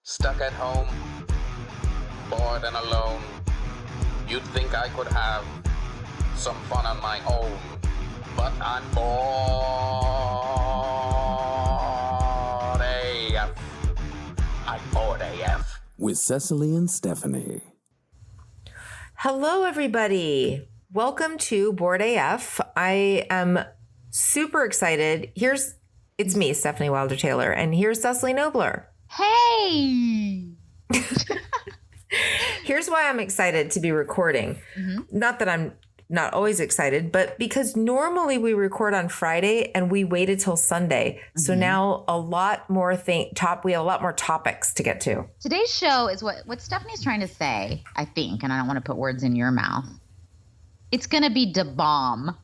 Stuck at home, bored and alone. You'd think I could have some fun on my own, but I'm bored AF. I'm bored AF. With Cecily and Stephanie. Hello, everybody. Welcome to Bored AF. I am super excited. It's me, Stephanie Wilder-Taylor, and here's Cecily Nobler. Hey! Here's why I'm excited to be recording. Not that I'm not always excited, but because normally we record on Friday and we waited till Sunday. So now we have a lot more topics to get to. Today's show is what Stephanie's trying to say, I think, and I don't want to put words in your mouth. It's going to be da bomb.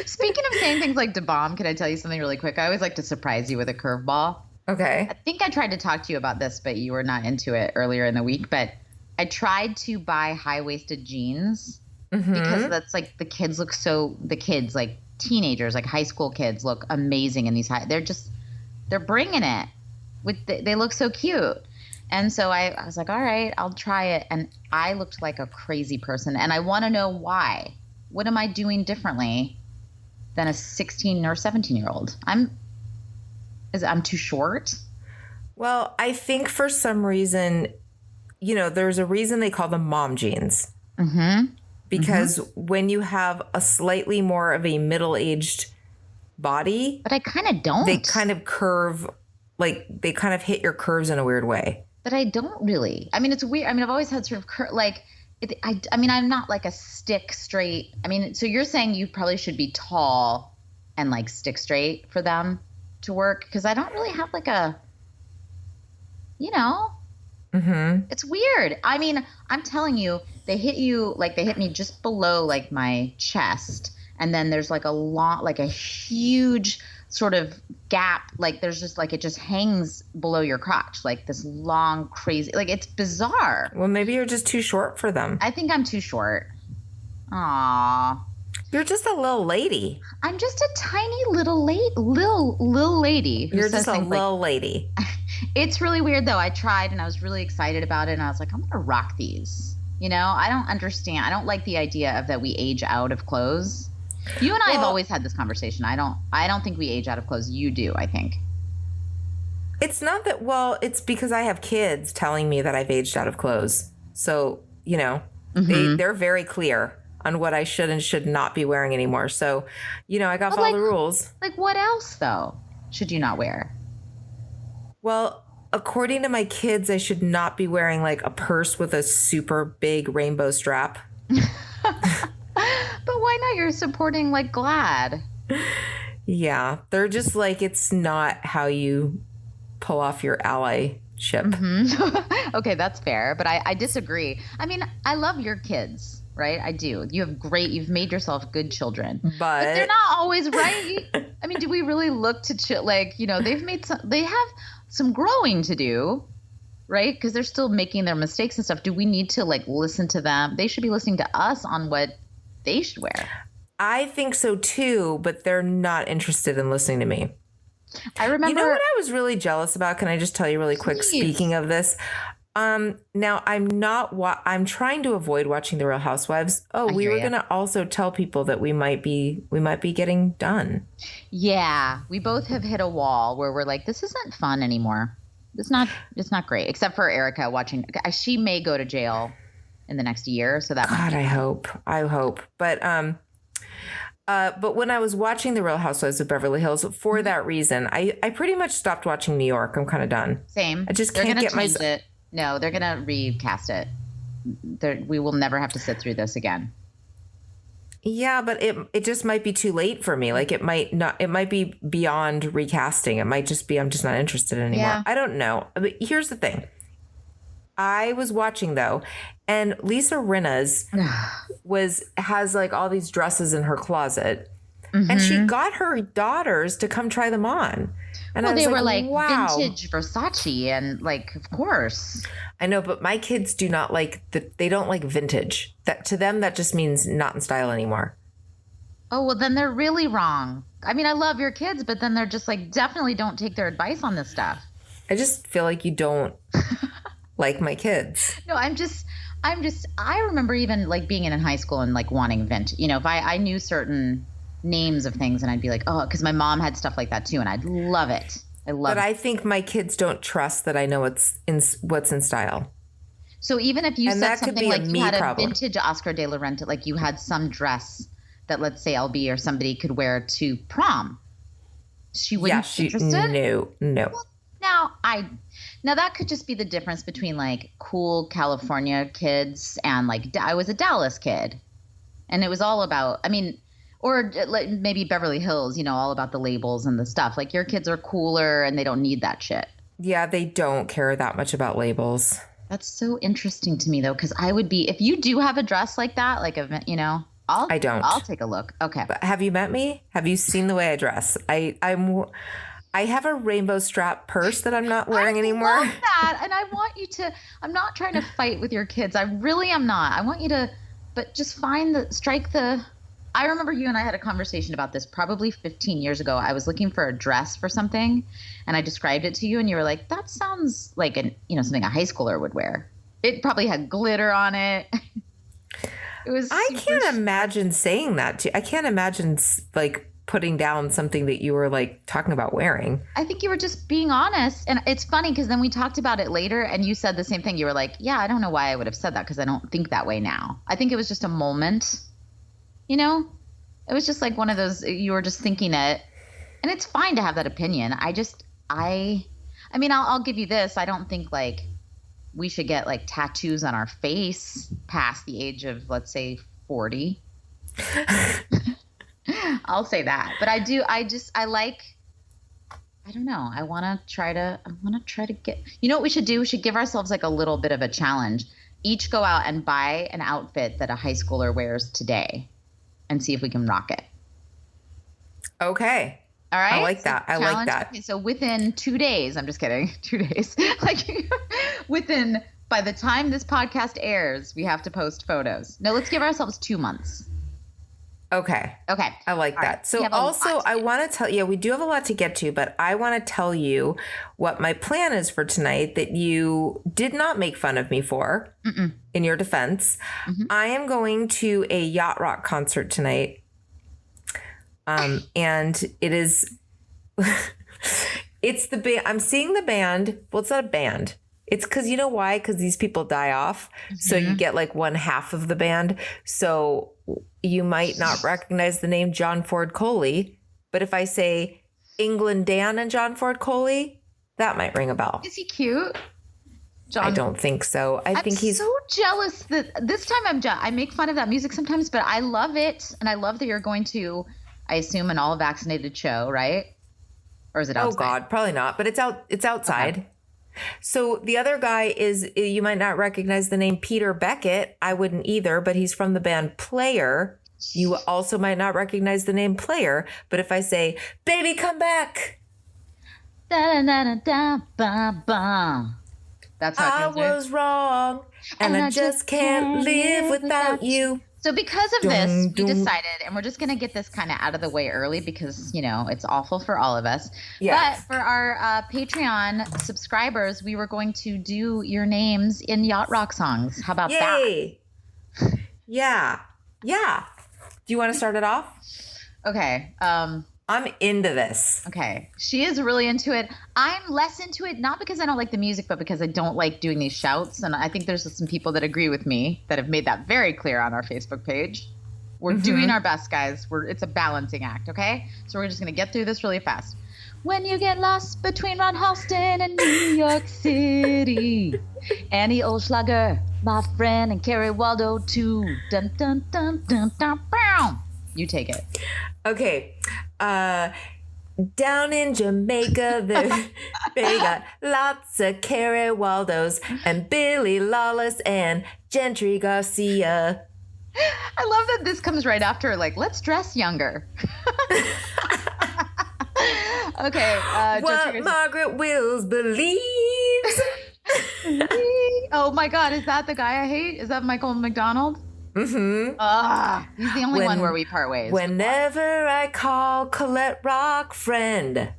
Speaking of saying things like da bomb, can I tell you something really quick? I always like to surprise you with a curveball. Okay. I think I tried to talk to you about this, but you were not into it earlier in the week. But I tried to buy high-waisted jeans because that's like the kids, like teenagers, like high school kids look amazing in these they're bringing it. They look so cute. And so I was like, all right, I'll try it. And I looked like a crazy person. And I want to know why. What am I doing differently than a 16 or 17-year-old? I'm too short? Well, I think for some reason, there's a reason they call them mom jeans. Because when you have a slightly more of a middle-aged body. But I kind of don't. They kind of curve, like they kind of hit your curves in a weird way. But I don't really. I mean, it's weird. I mean, I've always had sort of I'm not like a stick straight. I mean, so you're saying you probably should be tall and like stick straight for them to work, because I don't really have like a, it's weird. I mean, I'm telling you, they hit me just below like my chest, and then there's like a huge sort of gap, like there's just like it just hangs below your crotch, like this long crazy, like it's bizarre. Well, maybe you're just too short for them. I think I'm too short. Aww. You're just a little lady. I'm just a tiny little lady. You're just a little lady. It's really weird, though. I tried, and I was really excited about it, and I was like, I'm going to rock these. I don't understand. I don't like the idea of that we age out of clothes. You and I have always had this conversation. I don't think we age out of clothes. You do, I think. It's not that, it's because I have kids telling me that I've aged out of clothes. So, they're very clear on what I should and should not be wearing anymore. So, I got all the rules. Like what else, though, should you not wear? Well, according to my kids, I should not be wearing like a purse with a super big rainbow strap. But why not? You're supporting like Glad. Yeah, they're just like, it's not how you pull off your allyship. Okay, that's fair. But I disagree. I mean, I love your kids. Right? I do. You've made yourself good children. But they're not always right. I mean, do we really look to they have some growing to do, right? Because they're still making their mistakes and stuff. Do we need to like listen to them? They should be listening to us on what they should wear. I think so too, but they're not interested in listening to me. I remember. You know what I was really jealous about? Can I just tell you really quick? Please. Speaking of this, now I'm trying to avoid watching The Real Housewives. We were going to also tell people that we might be getting done. Yeah, we both have hit a wall where we're like, this isn't fun anymore. It's not great, except for Erica watching. She may go to jail in the next year, so that. God, I hope. But when I was watching The Real Housewives of Beverly Hills, for that reason, I pretty much stopped watching New York. I'm kind of done. Same. I just can't get myself. No, they're going to recast it. We will never have to sit through this again. Yeah, but it just might be too late for me. Like it might be beyond recasting. It might just be, I'm just not interested anymore. Yeah. I don't know. But here's the thing. I was watching though, and Lisa Rinna's has like all these dresses in her closet, and she got her daughters to come try them on. And they were like wow. Vintage Versace, and like, of course. I know, but my kids do not like they don't like vintage. That to them, that just means not in style anymore. Oh, well, then they're really wrong. I mean, I love your kids, but then they're just like, definitely don't take their advice on this stuff. I just feel like you don't like my kids. No, I remember even like being in high school and like wanting vintage, if I knew certain names of things and I'd be like, oh, because my mom had stuff like that too. And I'd love it. But I think my kids don't trust that I know what's in style. So even if you and said something like you had problem. a vintage Oscar de la Renta, like you had some dress that let's say LB or somebody could wear to prom, she wouldn't be interested? No. Well, now that could just be the difference between like cool California kids and like I was a Dallas kid, and it was all about, or maybe Beverly Hills, all about the labels and the stuff. Like your kids are cooler and they don't need that shit. Yeah, they don't care that much about labels. That's so interesting to me though, because I would be, if you do have a dress like that, like I don't. I'll take a look. Okay. But have you met me? Have you seen the way I dress? I have a rainbow strap purse that I'm not wearing anymore. I love that. And I want you to, I'm not trying to fight with your kids. I really am not. I want you to, but just I remember you and I had a conversation about this probably 15 years ago. I was looking for a dress for something and I described it to you and you were like, that sounds like something a high schooler would wear. It probably had glitter on it. It was. I can't imagine saying that to you. I can't imagine like putting down something that you were like talking about wearing. I think you were just being honest. And it's funny because then we talked about it later and you said the same thing. You were like, yeah, I don't know why I would have said that because I don't think that way now. I think it was just a moment, it was just like one of those, you were just thinking it and it's fine to have that opinion. I'll give you this. I don't think like we should get like tattoos on our face past the age of, let's say 40. I'll say that. But I don't know. I want to try to get, what we should do? We should give ourselves like a little bit of a challenge. Each go out and buy an outfit that a high schooler wears today and see if we can rock it. Okay. All right. I like that. I like that. Okay, so within 2 days, I'm just kidding. 2 days. Like by the time this podcast airs, we have to post photos. No, let's give ourselves 2 months. Okay. I like that. Right. So also I want to tell you, we do have a lot to get to, but I want to tell you what my plan is for tonight that you did not make fun of me for. In your defense. Mm-hmm. I am going to a yacht rock concert tonight. And it is, it's the band. I'm seeing the band. Well, it's not a band. It's because you know why? Because these people die off. Mm-hmm. So you get like one half of the band. So you might not recognize the name John Ford Coley. But if I say England Dan and John Ford Coley, that might ring a bell. Is he cute? I don't think so. I think he's so jealous that this time I make fun of that music sometimes, but I love it. And I love that you're going to, I assume, an all vaccinated show, right? Or is it outside? Oh God, probably not. But it's outside. Okay. So the other guy is, you might not recognize the name Peter Beckett. I wouldn't either, but he's from the band Player. You also might not recognize the name Player. But if I say, baby, come back. Da, da, da, da, ba, ba. That's how it goes, I was wrong, and I just can't live without you. So because of this, we decided, and we're just going to get this kind of out of the way early because, it's awful for all of us. Yes. But for our Patreon subscribers, we were going to do your names in yacht rock songs. How about that? Yeah. Do you want to start it off? Okay. I'm into this. Okay. She is really into it. I'm less into it, not because I don't like the music, but because I don't like doing these shouts. And I think there's some people that agree with me that have made that very clear on our Facebook page. We're doing our best, guys. It's a balancing act, okay? So we're just going to get through this really fast. When you get lost between Ron Halston and New York City, Annie Oldschlager, my friend, and Carrie Waldo too. Dun, dun, dun, dun, dun, bow. You take it. Okay. Down in Jamaica, they got lots of Carrie Waldos and Billy Lawless and Gentry Garcia. I love that this comes right after, like, let's dress younger. Okay. What Margaret Wills believes. Oh my God, is that the guy I hate? Is that Michael McDonald? Mm-hmm. He's the only one where we part ways. Whenever I call Colette Rock friend,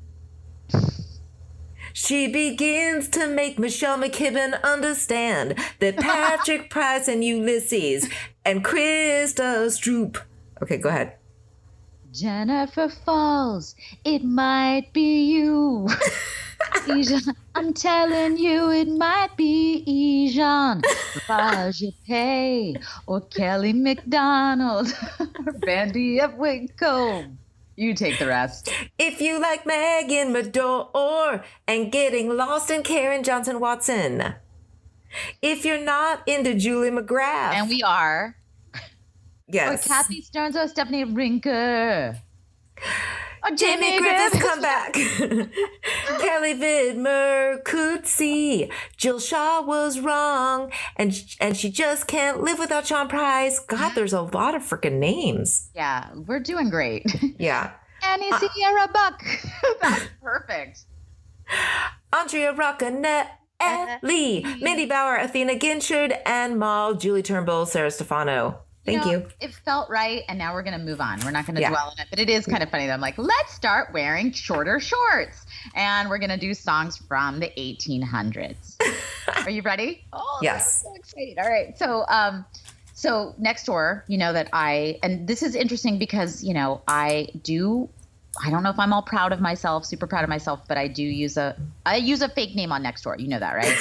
She begins to make Michelle McKibben understand that Patrick Price and Ulysses and Krista Stroop. Okay, go ahead. Jennifer Falls, it might be you. I'm telling you, it might be Ejan, Raja Pay, or Kelly McDonald, or Bandy of Wincombe. You take the rest. If you like Megan Medore and getting lost in Karen Johnson Watson. If you're not into Julie McGrath. And we are. Yes. Or Kathy Stearns or Stephanie Rinker. Or Jamie Griffith's comeback. Kelly Vidmer could see Jill Shaw was wrong, and she just can't live without Sean Price. God, there's a lot of freaking names. Yeah, we're doing great. Yeah. Annie Sierra Buck. That's perfect. Andrea Roccanet. Lee, Mindy Bauer, Athena Ginchard, Ann Mall, Julie Turnbull, Sarah Stefano. Thank you. It felt right, and now we're going to move on. We're not going to dwell on it, but it is kind of funny that I'm like, let's start wearing shorter shorts, and we're going to do songs from the 1800s. Are you ready? Oh, yes. I'm so excited. All right. So next door, you know that and this is interesting because, I don't know if I'm all proud of myself, super proud of myself, but I use a fake name on Nextdoor. You know that, right?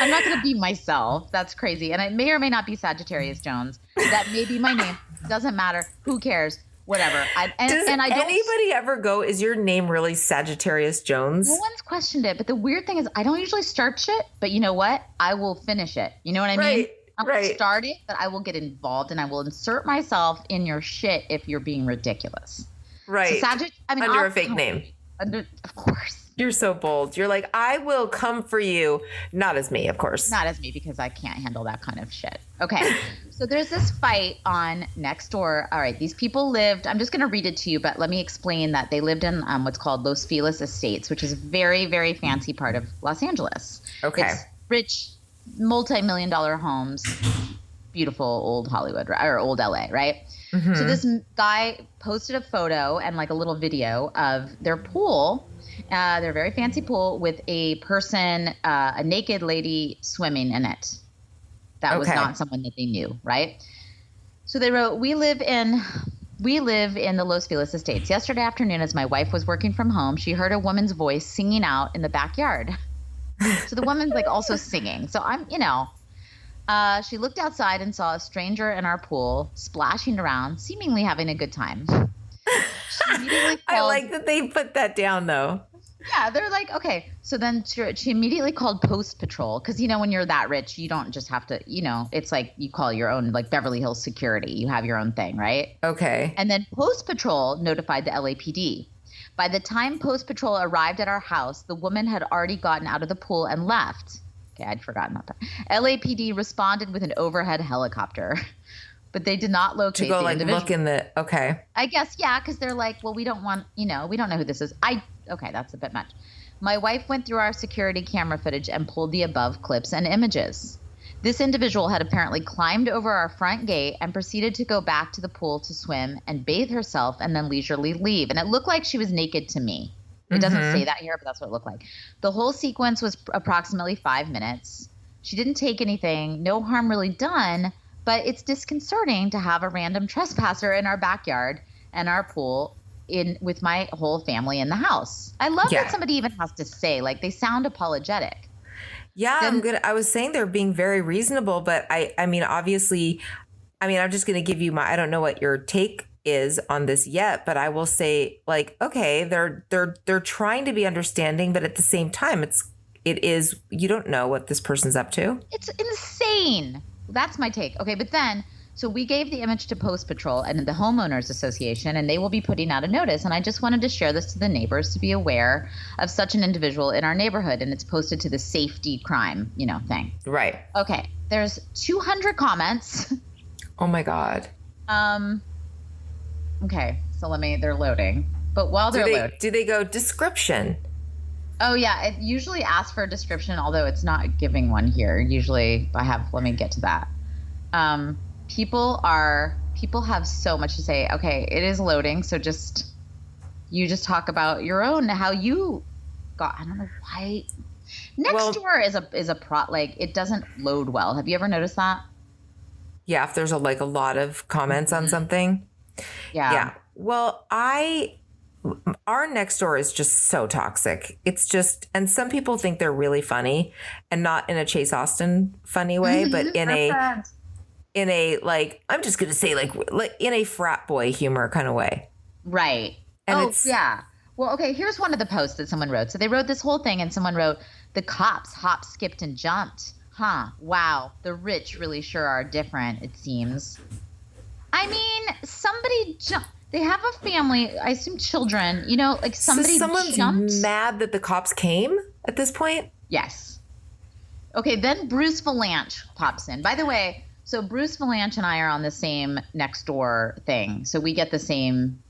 I'm not going to be myself. That's crazy. And I may or may not be Sagittarius Jones. That may be my name. Doesn't matter. Who cares? Whatever. Does anybody ever go, is your name really Sagittarius Jones? No one's questioned it. But the weird thing is I don't usually start shit. But you know what? I will finish it. You know what I mean? I will start it, but I will get involved and I will insert myself in your shit if you're being ridiculous. Right. So under a fake name. Of course. You're so bold. You're like, I will come for you. Not as me, of course. Not as me, because I can't handle that kind of shit. Okay. So there's this fight on Nextdoor. All right. These people lived, I'm just going to read it to you, but let me explain that they lived in what's called Los Feliz Estates, which is a very, very fancy part of Los Angeles. Okay. It's rich, multi-million-dollar homes, beautiful old Hollywood or old LA, right? Mm-hmm. So this guy posted a photo and like a little video of their pool, their very fancy pool with a person, a naked lady swimming in it. That was not someone that they knew, right? So they wrote, we live in the Los Feliz Estates. Yesterday afternoon, as my wife was working from home, she heard a woman's voice singing out in the backyard. So the woman's like also singing. So she looked outside and saw a stranger in our pool splashing around, seemingly having a good time. I like that they put that down though. Yeah, they're like, okay. So then she immediately called Post Patrol because, when you're that rich, you don't just have to, it's like you call your own like Beverly Hills security. You have your own thing, right? Okay. And then Post Patrol notified the LAPD. By the time Post Patrol arrived at our house, the woman had already gotten out of the pool and left. Okay, I'd forgotten about that. LAPD responded with an overhead helicopter, but they did not locate the individual. Look in the, okay. I guess, yeah, because they're like, well, we don't want, we don't know who this is. Okay, that's a bit much. My wife went through our security camera footage and pulled the above clips and images. This individual had apparently climbed over our front gate and proceeded to go back to the pool to swim and bathe herself and then leisurely leave. And it looked like she was naked to me. It doesn't say that here, but that's what it looked like. The whole sequence was approximately 5 minutes. She didn't take anything, no harm really done, but it's disconcerting to have a random trespasser in our backyard and our pool with my whole family in the house. I love that somebody even has to say, like, they sound apologetic. Yeah, I'm good. I was saying they're being very reasonable, but I mean, obviously, I'm just going to give you I don't know what your take is on this yet, but I will say, like, okay, they're trying to be understanding, but at the same time, it is, you don't know what this person's up to. It's insane. That's my take. Okay, but then, so we gave the image to Post Patrol and the Homeowners Association, and they will be putting out a notice. And I just wanted to share this to the neighbors to be aware of such an individual in our neighborhood. And it's posted to the safety crime, thing. Right. Okay. There's 200 comments. Oh my God. Okay. So they're loading. But while they're loading. Do they go description? Oh, yeah. It usually asks for a description, although it's not giving one here. Usually let me get to that. People have so much to say. Okay, it is loading. So you just talk about your own, how you God, I don't know why. Nextdoor is a like it doesn't load well. Have you ever noticed that? Yeah, if there's a lot of comments on something. Yeah. Well, our Nextdoor is just so toxic. It's just, and some people think they're really funny, and not in a Chase Austen funny way, but in a like, I'm just gonna say like in a frat boy humor kind of way. Right. And yeah. Well, okay, here's one of the posts that someone wrote. So they wrote this whole thing and someone wrote, the cops hopped, skipped, and jumped. Huh. Wow. The rich really sure are different, it seems. I mean, they have a family, I assume children, you know, like somebody's jumped. Mad that the cops came at this point? Yes. Okay, then Bruce Valanche pops in. By the way, so Bruce Valanche and I are on the same Nextdoor thing. So we get the same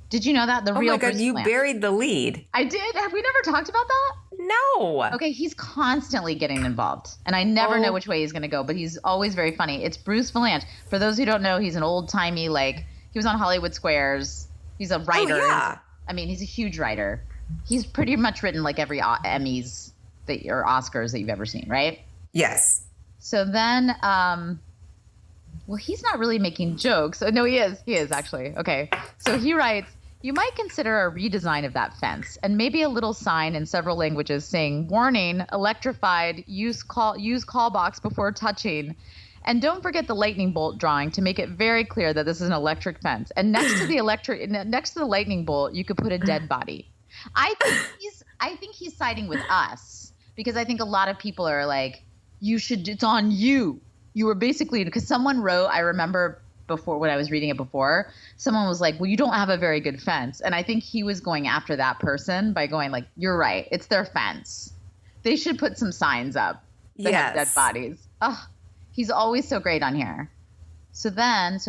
did you know that? The real Bruce you Valanche. Buried the lead. I did. Have we never talked about that? No. Okay, he's constantly getting involved. And I never know which way he's going to go, but he's always very funny. It's Bruce Valanche. For those who don't know, he's an old-timey, like, he was on Hollywood Squares. He's a writer. Oh, yeah. I mean, he's a huge writer. He's pretty much written, like, every Emmys or Oscars that you've ever seen, right? Yes. So then, well, he's not really making jokes. No, he is. He is, actually. Okay. So he writes, you might consider a redesign of that fence and maybe a little sign in several languages saying, warning, electrified, use call box before touching. And don't forget the lightning bolt drawing to make it very clear that this is an electric fence. And next to the lightning bolt, you could put a dead body. I think he's siding with us because I think a lot of people are like, it's on you. You were basically, because someone wrote, I remember before when I was reading it before, someone was like, well, you don't have a very good fence. And I think he was going after that person by going like, you're right. It's their fence. They should put some signs up that have dead bodies. Oh, he's always so great on here. So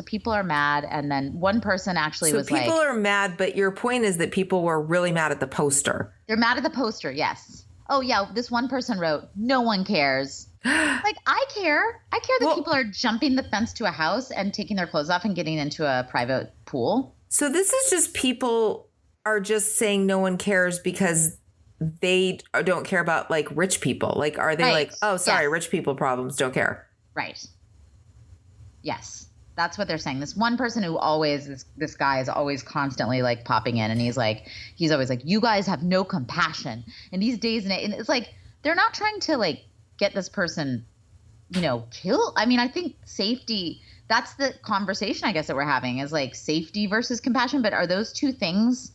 people are mad. And then one person actually was like. So people are mad, but your point is that people were really mad at the poster. They're mad at the poster. Yes. Oh yeah. This one person wrote, no one cares. Like, I care. I care that people are jumping the fence to a house and taking their clothes off and getting into a private pool. So this is just people are just saying no one cares because they don't care about, like, rich people. Like, are they like, oh, sorry, rich people problems, don't care. Right. Yes. That's what they're saying. This one person who this guy is always constantly, like, popping in. And he's always like, you guys have no compassion. And these days, and it's like, they're not trying to, like, get this person, you know, killed. I mean, I think safety, that's the conversation I guess that we're having is like safety versus compassion. But are those two things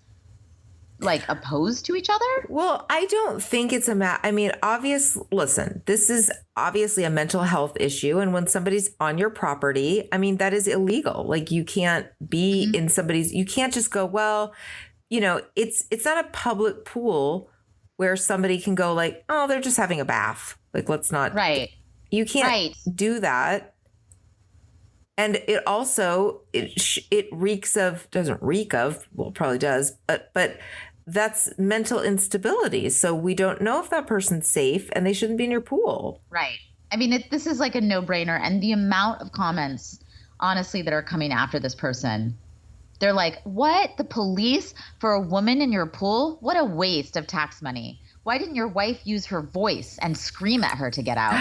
like opposed to each other? Well, I don't think it's listen, this is obviously a mental health issue. And when somebody's on your property, I mean, that is illegal. Like you can't be in you can't just go, well, you know, it's not a public pool where somebody can go like, oh, they're just having a bath. Like, let's not. Right. You can't do that. And it also, it reeks of, doesn't reek of, well, it probably does, but that's mental instability. So we don't know if that person's safe and they shouldn't be in your pool. Right. I mean, this is like a no-brainer. And the amount of comments, honestly, that are coming after this person, they're like, what? The police for a woman in your pool? What a waste of tax money. Why didn't your wife use her voice and scream at her to get out?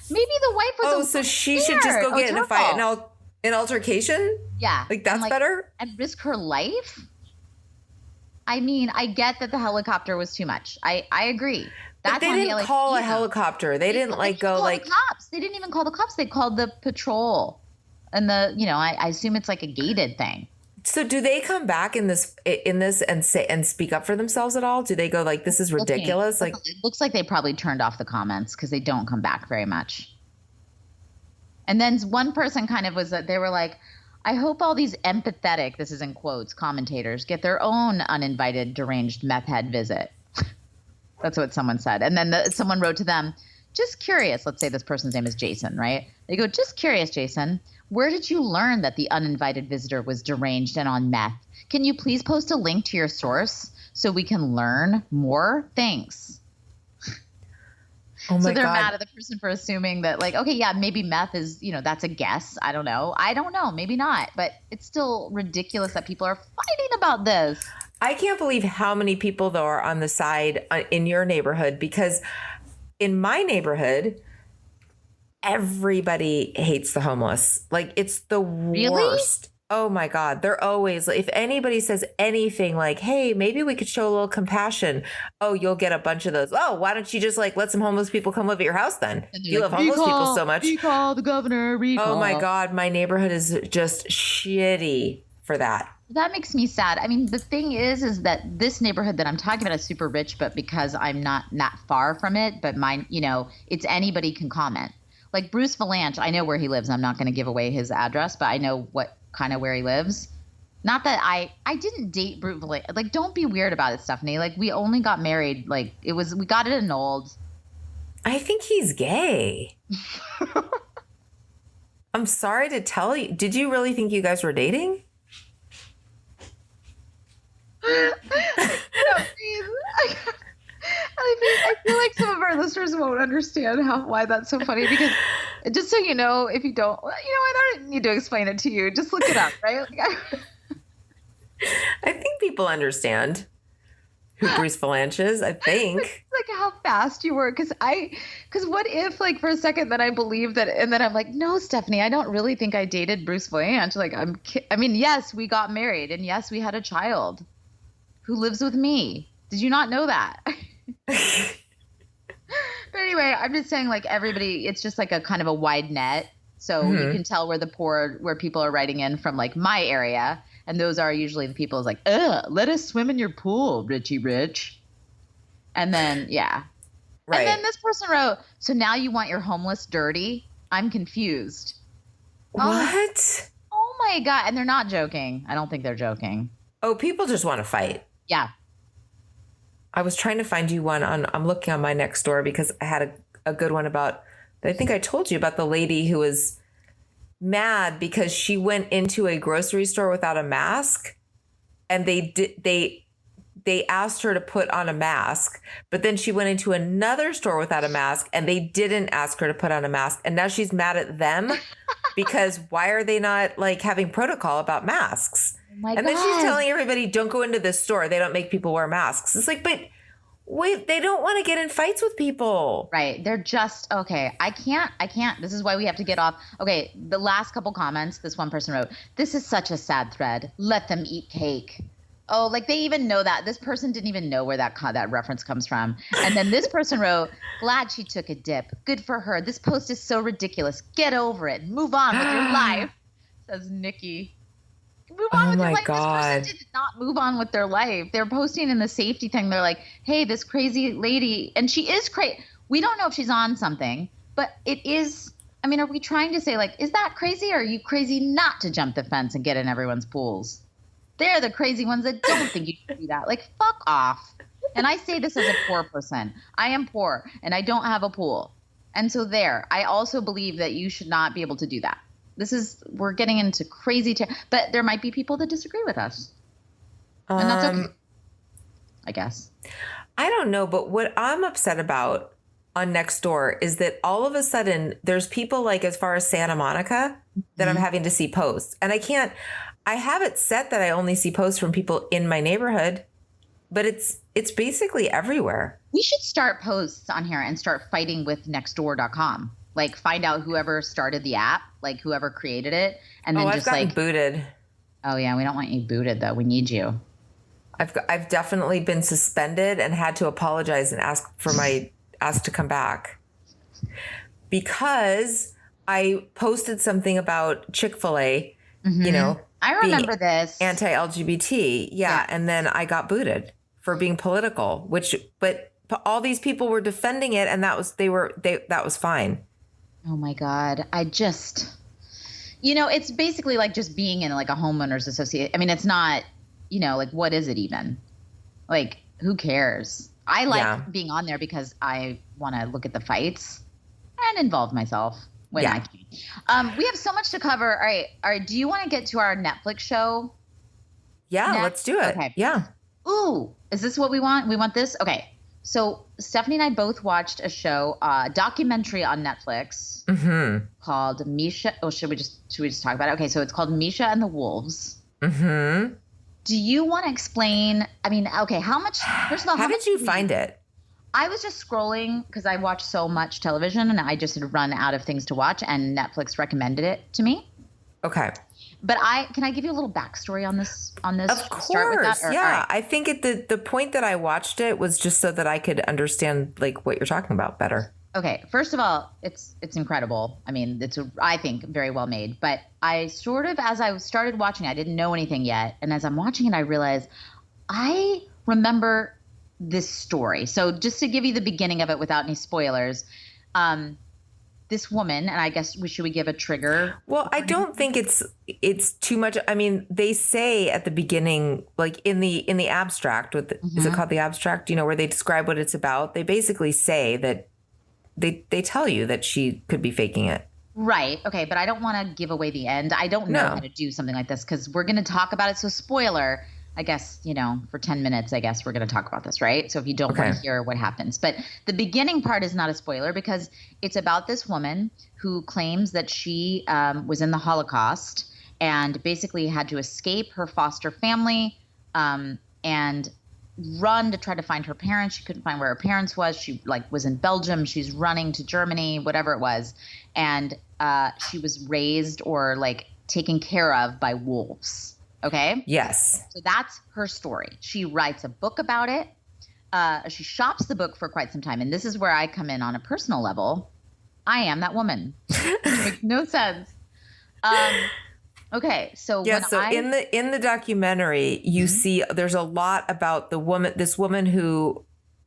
Maybe the wife was Oh, so she should just go get in a fight, an altercation? Yeah. Like that's better? And risk her life? I mean, I get that the helicopter was too much. I agree. But they didn't call a helicopter. They didn't go like the cops. They didn't even call the cops. They called the patrol. And I assume it's like a gated thing. So do they come back in this and say and speak up for themselves at all? Do they go like, this is ridiculous? Like it looks like they probably turned off the comments because they don't come back very much. And then one person kind of was that they were like, I hope all these empathetic, this is in quotes, commentators get their own uninvited deranged meth head visit. That's what someone said. And then someone wrote to them, just curious. Let's say this person's name is Jason, right? They go, just curious, Jason. Where did you learn that the uninvited visitor was deranged and on meth? Can you please post a link to your source so we can learn more? Thanks. Oh my so they're God. mad at the person for assuming that like, okay, yeah, maybe meth is, that's a guess. I don't know. Maybe not. But it's still ridiculous that people are fighting about this. I can't believe how many people though are on the side in your neighborhood, because in my neighborhood, everybody hates the homeless. Like, it's the worst. Oh my God. They're always, if anybody says anything like, hey, maybe we could show a little compassion. Oh, you'll get a bunch of those. Oh, why don't you just like let some homeless people come live at your house then? You love homeless people so much. Recall the governor, recall. Oh my God. My neighborhood is just shitty for that. That makes me sad. I mean, the thing is that this neighborhood that I'm talking about is super rich, but because I'm not far from it, but mine, you know, it's anybody can comment. Like Bruce Valanche, I know where he lives. I'm not going to give away his address, but I know what kind of where he lives. Not that I didn't date Bruce Valanche. Like, don't be weird about it, Stephanie. Like, we only got married. Like, we got it annulled. I think he's gay. I'm sorry to tell you. Did you really think you guys were dating? No, please. I feel like some of our listeners won't understand why that's so funny, because just so you know, if you don't, I don't need to explain it to you. Just look it up, right? I think people understand who Bruce Valanche is, I think. Like how fast you were, because what if, like, for a second then I believe that, and then I'm like, no, Stephanie, I don't really think I dated Bruce Valanche. Like, I mean, yes, we got married, and yes, we had a child who lives with me. Did you not know that? But anyway, I'm just saying, like, everybody, it's just like a kind of a wide net. So you can tell where people are writing in from, like, my area. And those are usually the people who's like, let us swim in your pool, Richie Rich. And then, yeah. Right. And then this person wrote, so now you want your homeless dirty? I'm confused. What? Oh my God. And they're not joking. I don't think they're joking. Oh, people just want to fight. Yeah. I was trying to find you one I'm looking on my next door, because I had a good one about, I think I told you about the lady who was mad because she went into a grocery store without a mask, and they asked her to put on a mask, but then she went into another store without a mask and they didn't ask her to put on a mask. And now she's mad at them because why are they not like having protocol about masks? And then she's telling everybody, don't go into this store. They don't make people wear masks. It's like, but wait, they don't want to get in fights with people. Right. They're just, okay, I can't. This is why we have to get off. Okay, the last couple comments, this one person wrote, this is such a sad thread. Let them eat cake. Oh, like they even know that. This person didn't even know where that reference comes from. And then this person wrote, glad she took a dip. Good for her. This post is so ridiculous. Get over it. Move on with your life, says Nikki. Move on with your life. God. This person did not move on with their life. They're posting in the safety thing. They're like, hey, this crazy lady, and she is crazy. We don't know if she's on something, but it is. I mean, are we trying to say, like, is that crazy, or are you crazy not to jump the fence and get in everyone's pools? They're the crazy ones that don't think you should do that. Like, fuck off. And I say this as a poor person. I am poor, and I don't have a pool. And so I also believe that you should not be able to do that. We're getting into crazy, but there might be people that disagree with us. And that's okay, I guess. I don't know, but what I'm upset about on Nextdoor is that all of a sudden there's people like as far as Santa Monica that I'm having to see posts. And I have it set that I only see posts from people in my neighborhood, but it's basically everywhere. We should start posts on here and start fighting with nextdoor.com. Like, find out whoever started the app, like whoever created it, and then I've gotten booted. Oh yeah, we don't want you booted though. We need you. I've definitely been suspended and had to apologize and ask to come back because I posted something about Chick-fil-A, I remember this. Anti-LGBT. Yeah. And then I got booted for being political, but all these people were defending it, and that was fine. Oh my God. It's basically like just being in like a homeowners association. I mean, it's not, like, what is it even? Like, who cares? I like being on there because I want to look at the fights and involve myself when I can. We have so much to cover. All right. Do you want to get to our Netflix show? Yeah, let's do it. Okay. Yeah. Ooh, is this what we want? We want this? Okay. So Stephanie and I both watched a show, documentary on Netflix called Misha. Oh, should we just talk about it? Okay, so it's called Misha and the Wolves. Mm-hmm. Do you want to explain? I mean, okay, how much? First of all, how did you find it? I was just scrolling because I watch so much television and I just had run out of things to watch, and Netflix recommended it to me. Okay. But can I give you a little backstory on this? Of course. Start with that? Yeah. Right. I think the point that I watched it was just so that I could understand like what you're talking about better. Okay. First of all, it's incredible. I mean, I think very well made, but I sort of, as I started watching, I didn't know anything yet. And as I'm watching it, I realized I remember this story. So just to give you the beginning of it without any spoilers, this woman, and I guess should we give a trigger? Well, I don't think it's too much. I mean, they say at the beginning, like in the abstract, is it called the abstract? You know, where they describe what it's about. They basically say that they tell you that she could be faking it. Right. Okay. But I don't want to give away the end. I don't know how to do something like this because we're going to talk about it. So spoiler, I guess, for 10 minutes, I guess we're going to talk about this, right? So if you don't want to hear what happens. But the beginning part is not a spoiler because it's about this woman who claims that she was in the Holocaust and basically had to escape her foster family and run to try to find her parents. She couldn't find where her parents was. She was in Belgium. She's running to Germany, whatever it was. And she was raised or taken care of by wolves. Okay. Yes. So that's her story. She writes a book about it. She shops the book for quite some time. And this is where I come in on a personal level. I am that woman. It makes no sense. Okay. So in the documentary, you see there's a lot about this woman who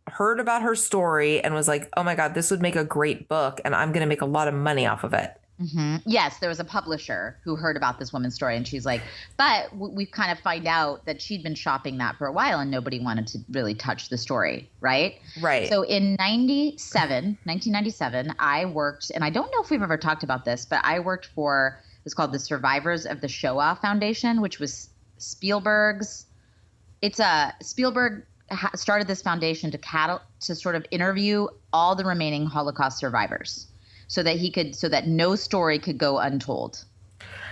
heard about her story and was like, oh my God, this would make a great book. And I'm going to make a lot of money off of it. Mm-hmm. Yes, there was a publisher who heard about this woman's story, and she's like, but we kind of find out that she'd been shopping that for a while, and nobody wanted to really touch the story, right? Right. So in 1997, I worked, and I don't know if we've ever talked about this, but I worked for, it's called the Survivors of the Shoah Foundation, which was Spielberg's. Spielberg started this foundation to sort of interview all the remaining Holocaust survivors. So that no story could go untold.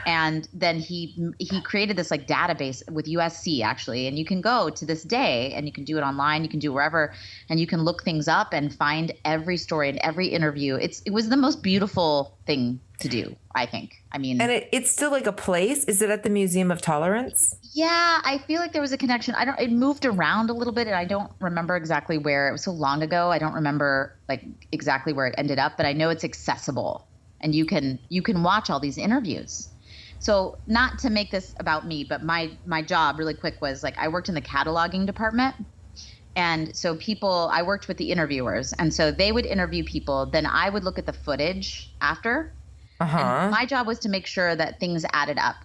And then he created this database with USC actually, and you can go to this day and you can do it online, you can do it wherever, and you can look things up and find every story and every interview. It was the most beautiful thing to do, I think. I mean, and it's still a place. Is it at the Museum of Tolerance? Yeah, I feel like there was a connection. It moved around a little bit and I don't remember exactly where. It was so long ago. I don't remember exactly where it ended up, but I know it's accessible and you can watch all these interviews. So not to make this about me, but my job really quick was I worked in the cataloging department. And so I worked with the interviewers, and so they would interview people. Then I would look at the footage after. And my job was to make sure that things added up.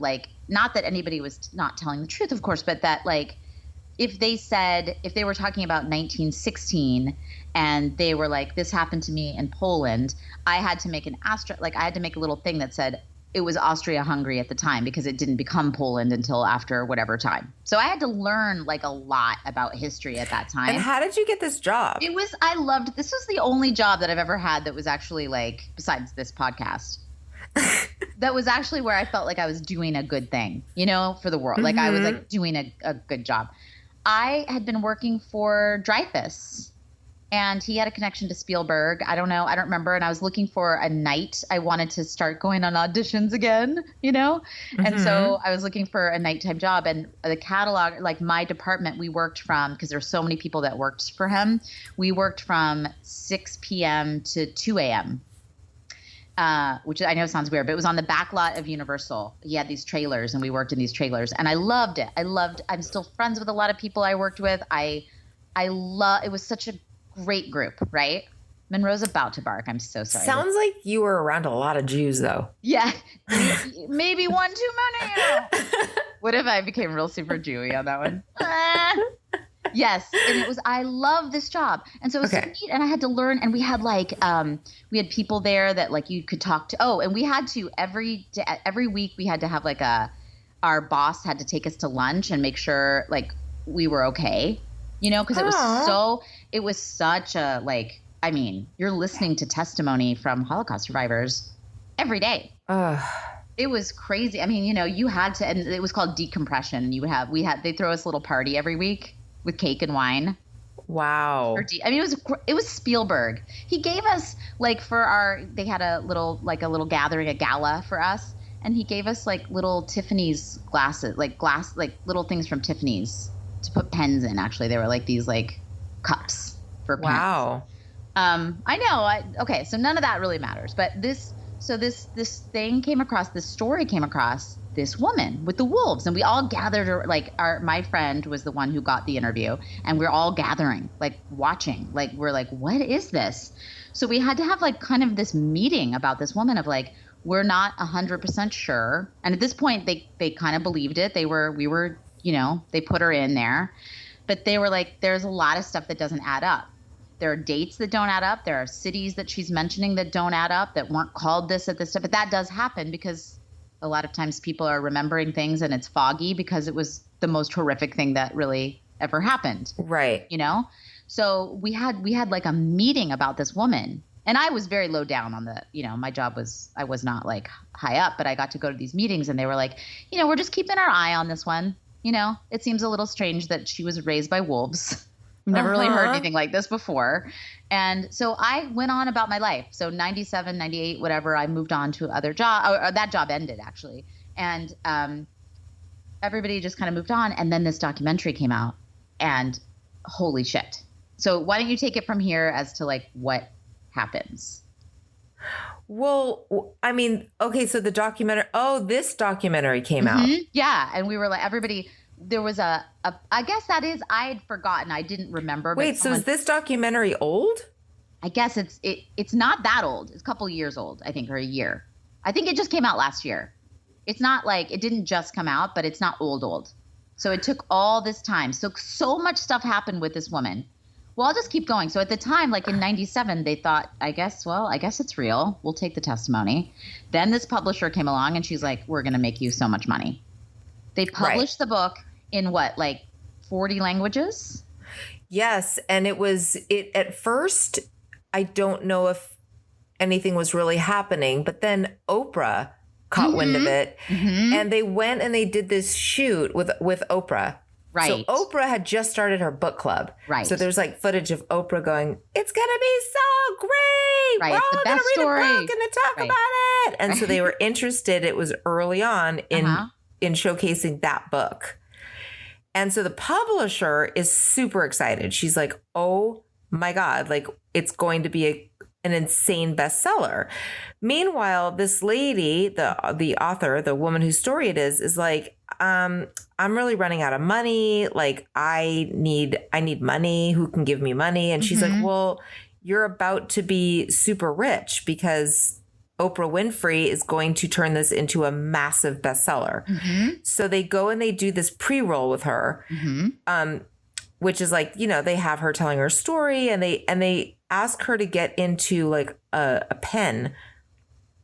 Not that anybody was not telling the truth, of course, but that if they were talking about 1916 and they were this happened to me in Poland, I had to make I had to make a little thing that said it was Austria-Hungary at the time because it didn't become Poland until after whatever time. So I had to learn a lot about history at that time. And how did you get this job? This was the only job that I've ever had that was actually besides this podcast, that was actually where I felt like I was doing a good thing, for the world. I was doing a good job. I had been working for Dreyfus, and he had a connection to Spielberg. I don't know. I don't remember. And I was looking for a night. I wanted to start going on auditions again, And so I was looking for a nighttime job. And the catalog, my department, we worked from, because there were so many people that worked for him, we worked from 6 p.m. to 2 a.m., which I know sounds weird, but it was on the back lot of Universal. He had these trailers, and we worked in these trailers. And I loved it. I'm still friends with a lot of people I worked with. It was such a great group, right? Monroe's about to bark. I'm so sorry. Sounds like you were around a lot of Jews, though. Yeah, maybe one too many. What if I became real super Jewy on that one? Yes, and I love this job, and so it was so neat. And I had to learn, and we had we had people there that you could talk to. Oh, and we had to every week we had to have our boss had to take us to lunch and make sure we were okay. Because it was such a I mean, you're listening to testimony from Holocaust survivors every day. It was crazy. I mean, you had to, and it was called decompression. They throw us a little party every week with cake and wine. Wow. It was Spielberg. He gave us they had a little gathering, a gala for us. And he gave us like little Tiffany's glasses, like little things from Tiffany's to put pens in. Actually, they were like these like cups for pens. Wow. I know. Okay. So none of that really matters, but this story came across this woman with the wolves, and we all gathered, my friend was the one who got the interview, and we're all gathering, like watching, like we're like, what is this? So we had to have like kind of this meeting about this woman of like, we're not 100% sure. And at this point they kind of believed it. They put her in there, but they were like, there's a lot of stuff that doesn't add up. There are dates that don't add up. There are cities that she's mentioning that don't add up, that weren't called this at this time. But that does happen because a lot of times people are remembering things and it's foggy because it was the most horrific thing that really ever happened. Right. So we had like a meeting about this woman. And I was very low down on my job I was not like high up, but I got to go to these meetings and they were like, we're just keeping our eye on this one. It seems a little strange that she was raised by wolves. I've never really heard anything like this before. And so I went on about my life. So 97, 98, whatever, I moved on to other job. Or that job ended actually. And everybody just kind of moved on. And then this documentary came out and holy shit. So why don't you take it from here as to like what happens? Well, I mean, okay, so this documentary came out. Yeah. And we were like, everybody, there was I I had forgotten. I didn't remember. Wait, so is this documentary old? I guess it's not that old. It's a couple years old, I think, or a year. I think it just came out last year. It's not like it didn't just come out, but it's not old. So it took all this time. So much stuff happened with this woman. Well, I'll just keep going. So at the time, like in 97, they thought, I guess it's real. We'll take the testimony. Then this publisher came along and she's like, we're going to make you so much money. They published the book in 40 languages? Yes. And it at first, I don't know if anything was really happening, but then Oprah caught wind of it and they went and they did this shoot with Oprah. Right. So Oprah had just started her book club. Right. So there's like footage of Oprah going, it's going to be so great. Right. We're It's all the going best to read story. a book and talk about it. And so they were interested. It was early on in showcasing that book. And so the publisher is super excited. She's like, oh my God, like it's going to be an insane bestseller. Meanwhile, this lady, the author, the woman whose story it is like, I'm really running out of money. Like I need money. Who can give me money? And she's like, well, you're about to be super rich because Oprah Winfrey is going to turn this into a massive bestseller. So they go and they do this pre-roll with her, which is like, they have her telling her story and they ask her to get into like a pen,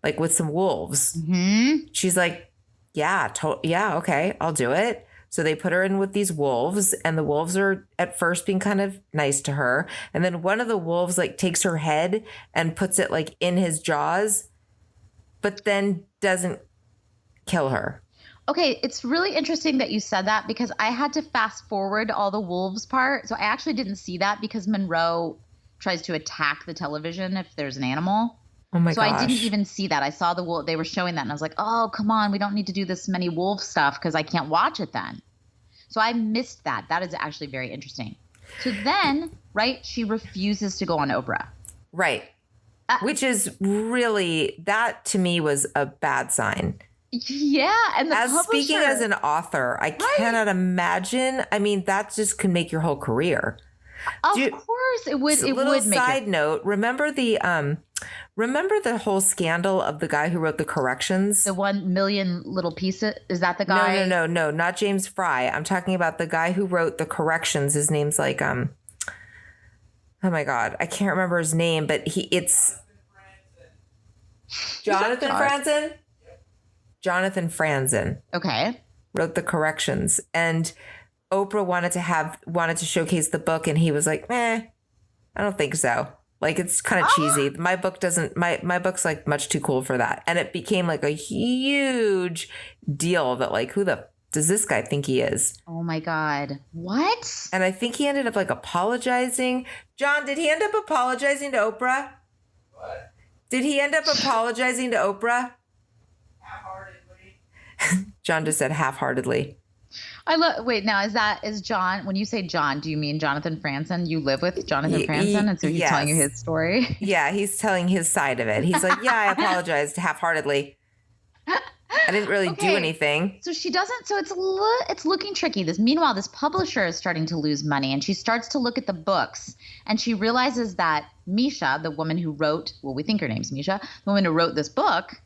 like with some wolves. She's like, yeah, okay, I'll do it. So they put her in with these wolves and the wolves are at first being kind of nice to her. And then one of the wolves like takes her head and puts it like in his jaws, but then doesn't kill her. Okay, it's really interesting that you said that because I had to fast forward all the wolves part. So I actually didn't see that because Monroe tries to attack the television if there's an animal. Oh my gosh. I didn't even see that. I saw the wolf. They were showing that and I was like, oh, come on. We don't need to do this many wolf stuff because I can't watch it then. So I missed that. That is actually very interesting. So then, right, she refuses to go on Oprah. Right. Which is really, that to me was a bad sign. Yeah. And speaking as an author, I cannot imagine. I mean, that just can make your whole career. Of course it would. It would make side note. Remember the whole scandal of the guy who wrote the corrections? The 1 million little pieces. Is that the guy? No, not James Fry. I'm talking about the guy who wrote the corrections. His name's like, oh my God, I can't remember his name, but it's Jonathan Franzen. Jonathan Franzen. Okay. Wrote the corrections, and Oprah wanted to showcase the book, and he was like, I don't think so. Like, it's kind of cheesy. My book's like much too cool for that. And it became like a huge deal that like, who the does this guy think he is? Oh my God. What? And I think he ended up like apologizing. John, did he end up apologizing to Oprah? What? Did he end up apologizing to Oprah? Half-heartedly. John just said half-heartedly. Wait, now is John, when you say John, do you mean Jonathan Franzen? You live with Jonathan Franzen, and so he's telling you his story? Yeah, he's telling his side of it. He's like, yeah, I apologized half-heartedly. I didn't really do anything. So she doesn't. So it's looking tricky. Meanwhile, this publisher is starting to lose money, and she starts to look at the books, and she realizes that Misha, the woman who wrote, well, we think her name's Misha, the woman who wrote this book,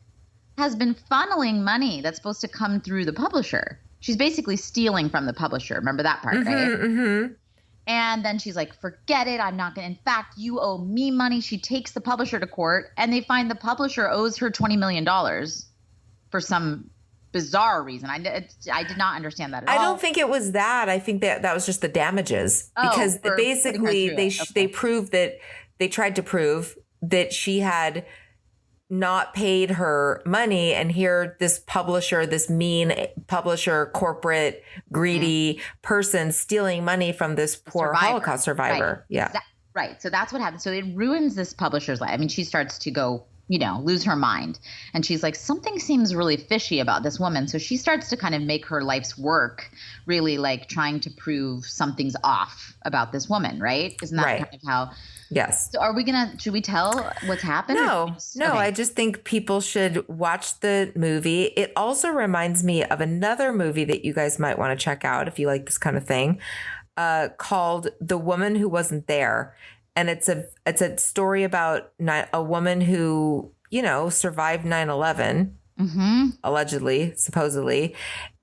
has been funneling money that's supposed to come through the publisher. She's basically stealing from the publisher. Remember that part, right? Mm-hmm. And then she's like, forget it. I'm not going to. In fact, you owe me money. She takes the publisher to court, and they find the publisher owes her $20 million for some bizarre reason. I did not understand that at all. I don't think it was that. I think that was just the damages. Because basically they proved that they tried to prove that she had not paid her money, and here this publisher, this mean publisher, corporate, greedy person stealing money from this poor Holocaust survivor. Right. Yeah. Right. So that's what happened. So it ruins this publisher's life. I mean, she starts to go, lose her mind. And she's like, something seems really fishy about this woman. So she starts to kind of make her life's work really like trying to prove something's off about this woman, right? Isn't that kind of how... Yes. So should we tell what's happened? No, Okay. I just think people should watch the movie. It also reminds me of another movie that you guys might want to check out if you like this kind of thing, called The Woman Who Wasn't There. And it's a story about a woman who, survived 9/11, allegedly, supposedly.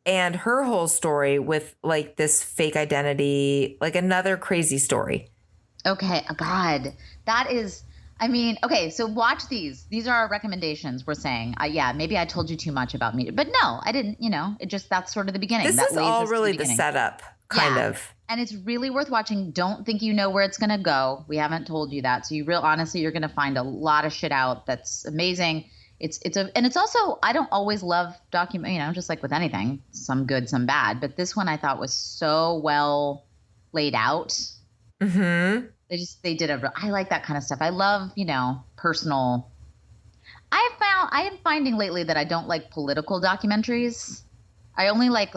And her whole story with like this fake identity, like another crazy story. Okay. God, that is, okay. So watch these. These are our recommendations. We're saying, maybe I told you too much about me, but no, I didn't, that's sort of the beginning. This is all really the setup kind of. And it's really worth watching. Don't think you know where it's going to go. We haven't told you that. So honestly, you're going to find a lot of shit out. That's amazing. And it's also, I don't always love just like with anything, some good, some bad, but this one I thought was so well laid out. Mm-hmm. They did I like that kind of stuff. I love, personal. I am finding lately that I don't like political documentaries. I only like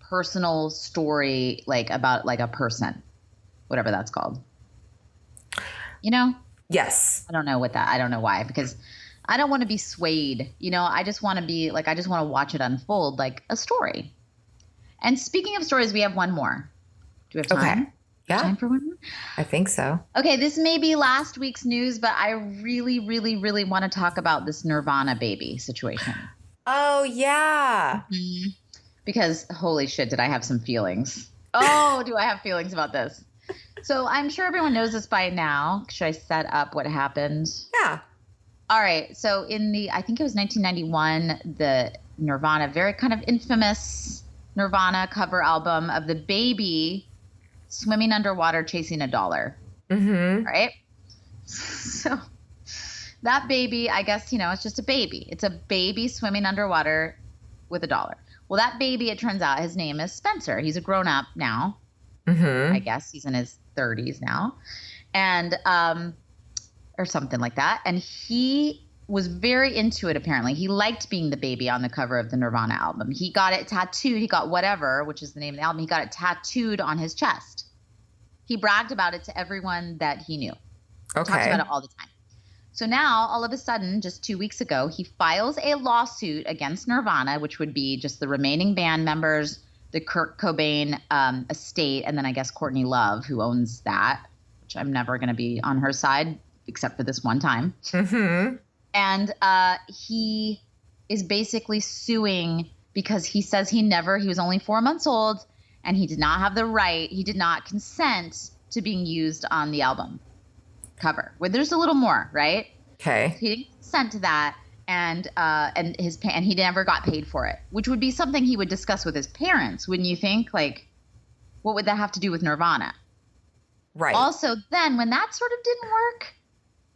personal story, like about like a person, whatever that's called. Yes. I don't know why, because I don't want to be swayed. I just want to be like, I just want to watch it unfold like a story. And speaking of stories, we have one more. Do we have time? Okay. Yeah. Time for one more? I think so. Okay, this may be last week's news, but I really, really, really want to talk about this Nirvana baby situation. Oh, yeah. Mm-hmm. Because holy shit, did I have some feelings. Oh, do I have feelings about this? So I'm sure everyone knows this by now. Should I set up what happened? Yeah. All right. So I think it was 1991, the Nirvana, very kind of infamous Nirvana cover album of the baby swimming underwater chasing $1. Mm-hmm. Right? So that baby, I guess, it's just a baby. It's a baby swimming underwater with $1. Well, that baby, it turns out his name is Spencer. He's a grown up now. Mm-hmm. I guess he's in his 30s now. And, or something like that. And he was very into it, apparently. He liked being the baby on the cover of the Nirvana album. He got it tattooed. He got Whatever, which is the name of the album. He got it tattooed on his chest. He bragged about it to everyone that he knew. Okay. Talked about it all the time. So now, all of a sudden, just 2 weeks ago, he files a lawsuit against Nirvana, which would be just the remaining band members, the Kurt Cobain estate, and then I guess Courtney Love, who owns that, which I'm never going to be on her side except for this one time. Mm-hmm. And he is basically suing because he says he was only 4 months old and he did not have the right, he did not consent to being used on the album cover. Well, there's a little more, right? Okay. He didn't consent to that, and he never got paid for it, which would be something he would discuss with his parents, wouldn't you think? Like, what would that have to do with Nirvana? Right. Also, then when that sort of didn't work,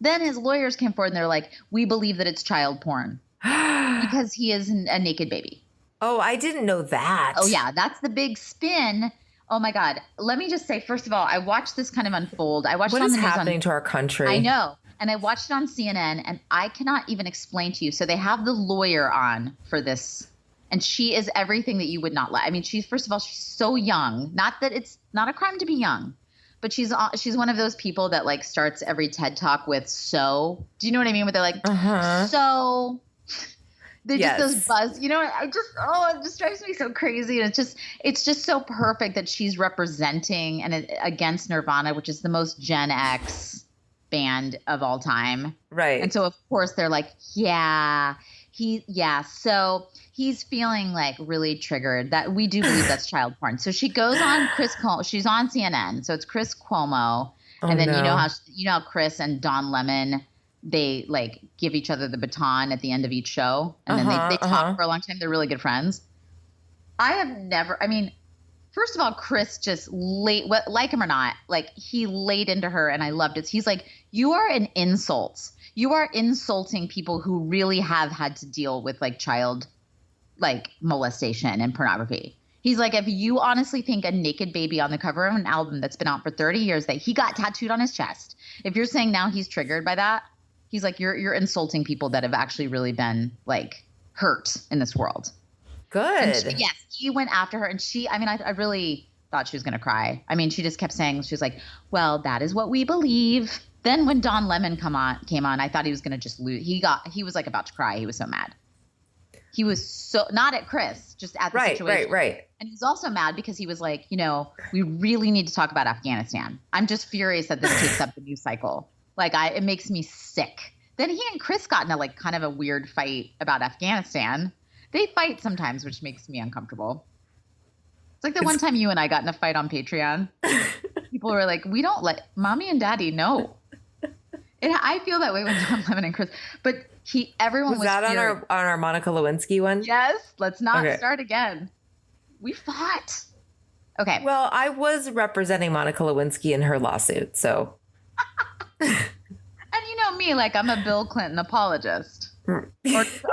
Then his lawyers came forward and they're like, we believe that it's child porn because he is a naked baby. Oh, I didn't know that. Oh, yeah. That's the big spin. Oh, my God. Let me just say, first of all, I watched this kind of unfold. I watched what it on is the news happening to our country? I know. And I watched it on CNN, and I cannot even explain to you. So they have the lawyer on for this, and she is everything that you would not like. I mean, first of all, she's so young. Not that it's not a crime to be young, but she's one of those people that like starts every TED Talk with "so." Do you know what I mean? Where they're like, "So." They're just those buzz. You know, it just drives me so crazy. And it's just so perfect that she's representing and against Nirvana, which is the most Gen X band of all time. Right. And so of course they're like, so he's feeling like really triggered that we do believe that's child porn. So she goes on she's on CNN. So it's Chris Cuomo. And then you know how Chris and Don Lemon, they like give each other the baton at the end of each show. And then they talk for a long time. They're really good friends. First of all, Chris just like him or not, like he laid into her and I loved it. He's like, you are an insult. You are insulting people who really have had to deal with like child like molestation and pornography. He's like, if you honestly think a naked baby on the cover of an album that's been out for 30 years that he got tattooed on his chest, if you're saying now he's triggered by that, he's like, you're insulting people that have actually really been like hurt in this world. Good. Yes, he went after her, and I really thought she was going to cry. I mean, she just kept saying, she was like, well, that is what we believe. Then when Don Lemon came on, I thought he was going to just lose. He was like about to cry. He was so mad. He was so not at Chris, just at the situation. Right. And he was also mad because he was like, we really need to talk about Afghanistan. I'm just furious that this takes up the news cycle. Like it makes me sick. Then he and Chris got in a like kind of a weird fight about Afghanistan. They fight sometimes, which makes me uncomfortable. It's like the one time you and I got in a fight on Patreon. People were like, we don't let mommy and daddy know. And I feel that way with Don Lemon and Chris. But everyone was that furious. on our Monica Lewinsky one? Yes. Let's not start again. We fought. Okay. Well, I was representing Monica Lewinsky in her lawsuit, so. And you know me, like I'm a Bill Clinton apologist. Or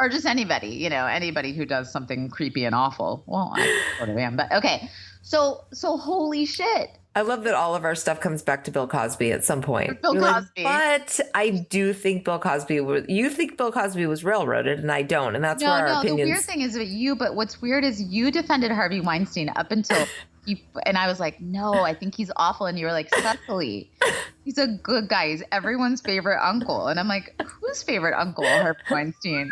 just anybody, anybody who does something creepy and awful. Well, I sort of am, but okay. So holy shit. I love that all of our stuff comes back to Bill Cosby at some point. Bill Cosby. But I do think you think Bill Cosby was railroaded, and I don't. And that's where our opinions. The weird thing is but what's weird is you defended Harvey Weinstein up until and I was like, no, I think he's awful. And you were like, Cecily, he's a good guy. He's everyone's favorite uncle. And I'm like, whose favorite uncle? Harvey Weinstein.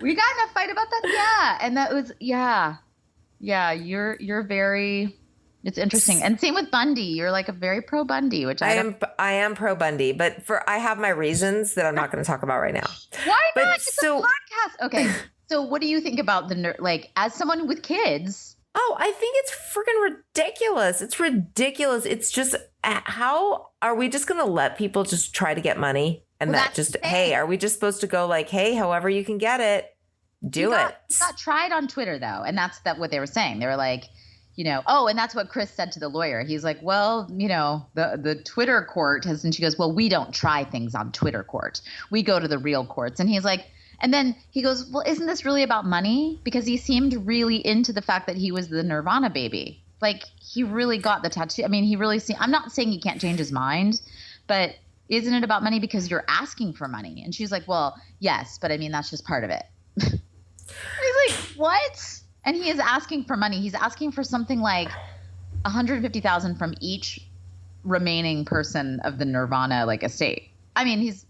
We got in a fight about that. Yeah. And that was, yeah, you're very, it's interesting. And same with Bundy. You're like a very pro Bundy, which I am pro Bundy, but I have my reasons that I'm not going to talk about right now. Why not? It's a podcast. Okay. So what do you think about as someone with kids? Oh, I think it's freaking ridiculous. It's ridiculous. It's just, how are we just going to let people just try to get money? And hey, are we just supposed to go like, hey, however you can get it, do it. It got tried on Twitter, though. And that's what they were saying. They were like, and that's what Chris said to the lawyer. He's like, well, the Twitter court has, and she goes, well, we don't try things on Twitter court. We go to the real courts. And he's like, and then he goes, well, isn't this really about money? Because he seemed really into the fact that he was the Nirvana baby. Like, he really got the tattoo. I mean, I'm not saying he can't change his mind, but isn't it about money because you're asking for money? And she's like, well, yes, but I mean, that's just part of it. He's like, what? And he is asking for money. He's asking for something like $150,000 from each remaining person of the Nirvana estate. I mean, he's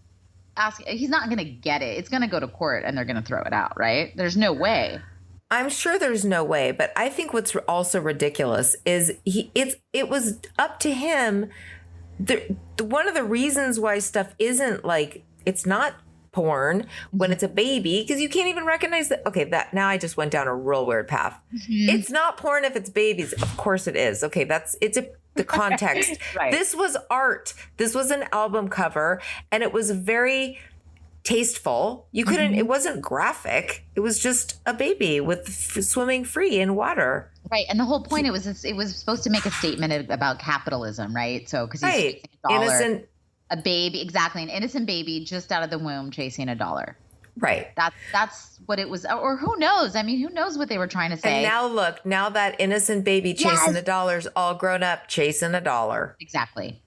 not going to get it. It's going to go to court and they're going to throw it out, right? There's no way. I'm sure there's no way, but I think what's also ridiculous is it was up to him. One of the reasons why stuff isn't it's not porn when it's a baby, because you can't even recognize that. Okay, that now I just went down a real weird path. Mm-hmm. It's not porn if it's babies. Of course it is. Okay, the context. Right. This was art. This was an album cover, and it was very tasteful. You couldn't. It wasn't graphic. It was just a baby with swimming free in water. Right, and the whole point it was supposed to make a statement about capitalism, right? So because he's innocent A baby, exactly, an innocent baby just out of the womb chasing a dollar. Right. That's what it was. Or who knows? I mean, who knows what they were trying to say? And now look, now that innocent baby chasing the dollar's all grown up chasing a dollar. Exactly.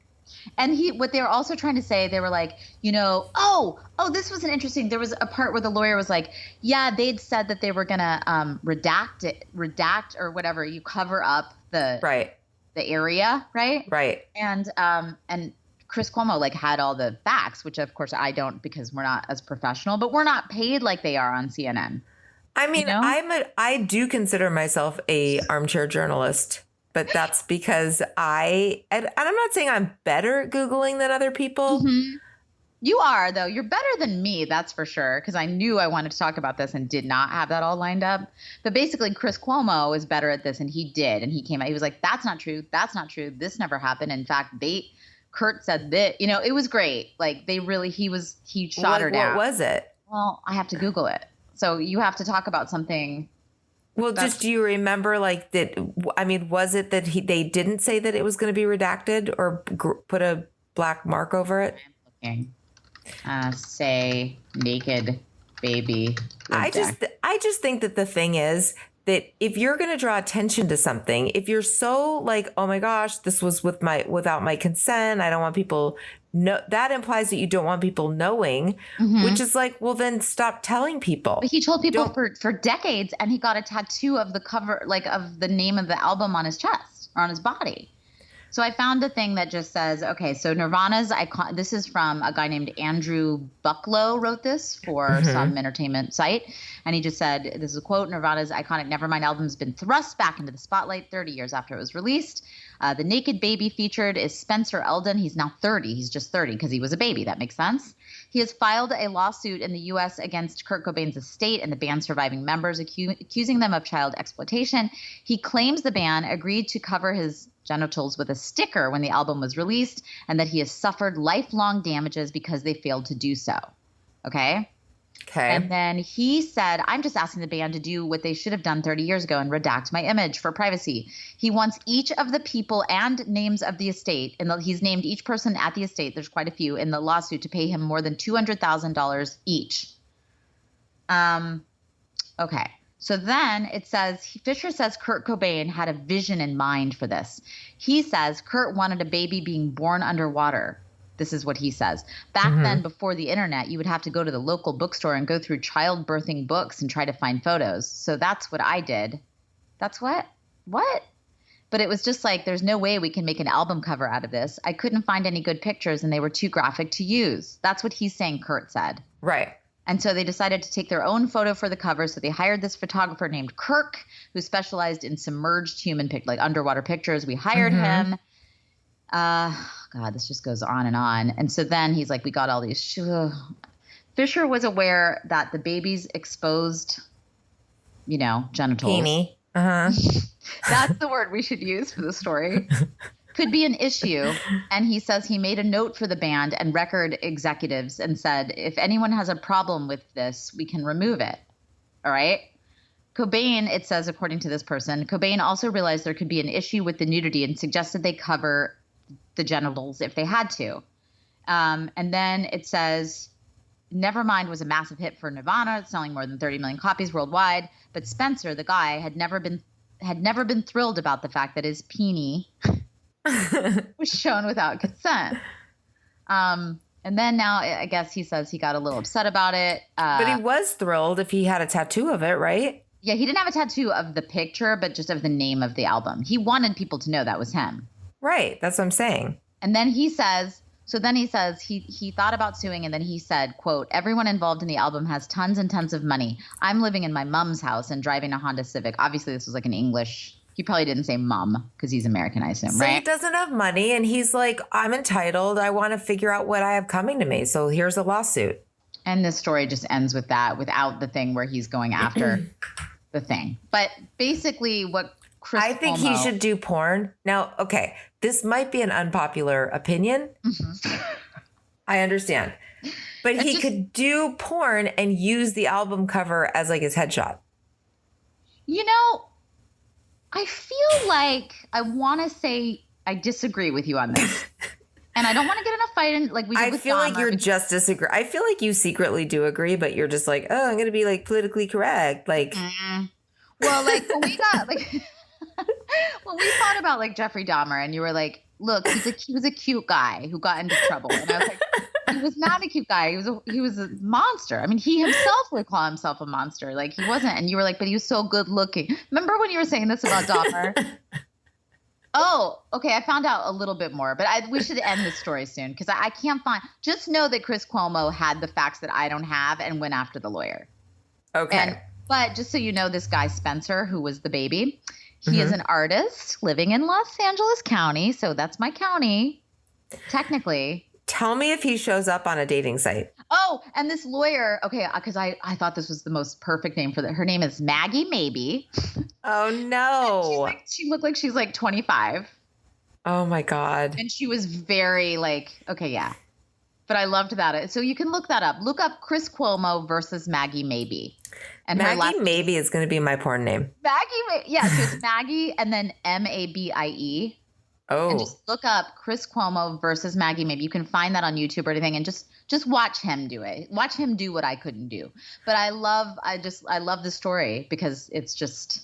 And what they were also trying to say, they were like, this was an interesting, there was a part where the lawyer was like, yeah, they'd said that they were going to redact or whatever, you cover up the area, right? Right. And Chris Cuomo like had all the facts, which of course I don't because we're not as professional, but we're not paid like they are on CNN. I mean, I do consider myself a armchair journalist. But that's because and I'm not saying I'm better at Googling than other people. Mm-hmm. You are, though. You're better than me, that's for sure, because I knew I wanted to talk about this and did not have that all lined up. But basically, Chris Cuomo is better at this, and he did. And he came out. He was like, that's not true. That's not true. This never happened. In fact, Kurt said that. It was great. Like, he shot her down. What was it? Well, I have to Google it. So you have to talk about something. Well, do you remember was it that they didn't say that it was going to be redacted or put a black mark over it? I'm looking. Say naked baby. I just think that the thing is that if you're going to draw attention to something, if you're so like, oh my gosh, this was without my consent, I don't want people know, that implies that you don't want people knowing, which is like, well, then stop telling people. But he told people for decades, and he got a tattoo of the cover, like of the name of the album on his chest or on his body. So I found a thing that just says, okay, so Nirvana's icon. This is from a guy named Andrew Bucklow wrote this for some entertainment site. And he just said, this is a quote, Nirvana's iconic Nevermind album has been thrust back into the spotlight 30 years after it was released. The naked baby featured is Spencer Eldon. He's now 30. He's just 30 because he was a baby. That makes sense. He has filed a lawsuit in the U.S. against Kurt Cobain's estate and the band's surviving members, accusing them of child exploitation. He claims the band agreed to cover his genitals with a sticker when the album was released, and that he has suffered lifelong damages because they failed to do so. Okay. And then he said, I'm just asking the band to do what they should have done 30 years ago and redact my image for privacy. He wants each of the people and names of the estate, and he's named each person at the estate, there's quite a few, in the lawsuit to pay him more than $200,000 each. Okay. So then it says, Fisher says Kurt Cobain had a vision in mind for this. He says Kurt wanted a baby being born underwater. This is what he says. Back then, before the internet, you would have to go to the local bookstore and go through childbirthing books and try to find photos. So that's what I did. That's what? What? But it was just like, there's no way we can make an album cover out of this. I couldn't find any good pictures and they were too graphic to use. That's what he's saying Kurt said. Right. And so they decided to take their own photo for the cover. So they hired this photographer named Kirk, who specialized in submerged human like underwater pictures. We hired him. God, this just goes on. And so then he's like, we got all these. Fisher was aware that the baby's exposed, genitals. Peenie. That's the word we should use for the story. Could be an issue. And he says he made a note for the band and record executives and said, if anyone has a problem with this, we can remove it. All right. Cobain, it says, according to this person, Cobain also realized there could be an issue with the nudity and suggested they cover the genitals if they had to. And then it says, Nevermind was a massive hit for Nirvana, selling more than 30 million copies worldwide. But Spencer, the guy, had never been thrilled about the fact that his peenie was shown without consent. And then now I guess he says he got a little upset about it. But he was thrilled if he had a tattoo of it, right? Yeah, he didn't have a tattoo of the picture, but just of the name of the album. He wanted people to know that was him. Right. That's what I'm saying. And then he says, he thought about suing, and then he said, quote, everyone involved in the album has tons and tons of money. I'm living in my mom's house and driving a Honda Civic. Obviously, this was like an English. He probably didn't say mom because he's American, I assume, so right? He doesn't have money, and he's like, I'm entitled. I want to figure out what I have coming to me. So here's a lawsuit. And this story just ends with that, without the thing where he's going after the thing. But basically what I think he should do porn. Now, okay, this might be an unpopular opinion. I understand. But he could do porn and use the album cover as like his headshot. I feel like I want to say I disagree with you on this. And I don't want to get in a fight. And like we did I with feel like Dahmer you're because- just disagree. I feel like you secretly do agree, but you're just like, oh, I'm going to be like politically correct. Like, well, like when we got like when we thought about like Jeffrey Dahmer, and you were like, look, he was a cute guy who got into trouble, and I was like, he was not a cute guy. He was a monster. I mean, he himself would call himself a monster. Like he wasn't. And you were like, but he was so good looking. Remember when you were saying this about Dahmer? Oh, okay. I found out a little bit more, but we should end this story soon because I can't find. Just know that Chris Cuomo had the facts that I don't have and went after the lawyer. okay. But just so you know, this guy Spencer, who was the baby, he is an artist living in Los Angeles County. So that's my county, technically. Tell me if he shows up on a dating site. Oh, and this lawyer, okay, because I thought this was the most perfect name for that. Her name is Maggie Maybe. Oh, no. She looked like she's like 25. Oh, my God. And she was very like, okay, yeah. But I loved that. So you can look that up. Look up Chris Cuomo versus Maggie Maybe. And Maggie Maybe is going to be my porn name. Yeah, so it's Maggie and then Mabie. Oh. And just look up Chris Cuomo versus Maggie Maybe. You can find that on YouTube or anything, and just watch him do it. Watch him do what I couldn't do. But I love the story because it's just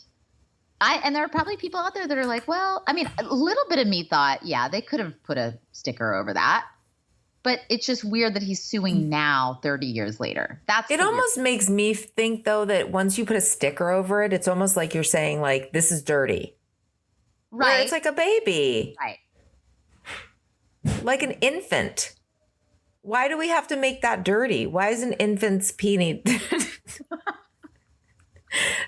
and there are probably people out there that are like, well, I mean, a little bit of me thought, yeah, they could have put a sticker over that. But it's just weird that he's suing now 30 years later. It almost makes me think, though, that once you put a sticker over it, it's almost like you're saying, like, this is dirty. Right. Where it's like a baby. Right. Like an infant. Why do we have to make that dirty? Why is an infant's peenie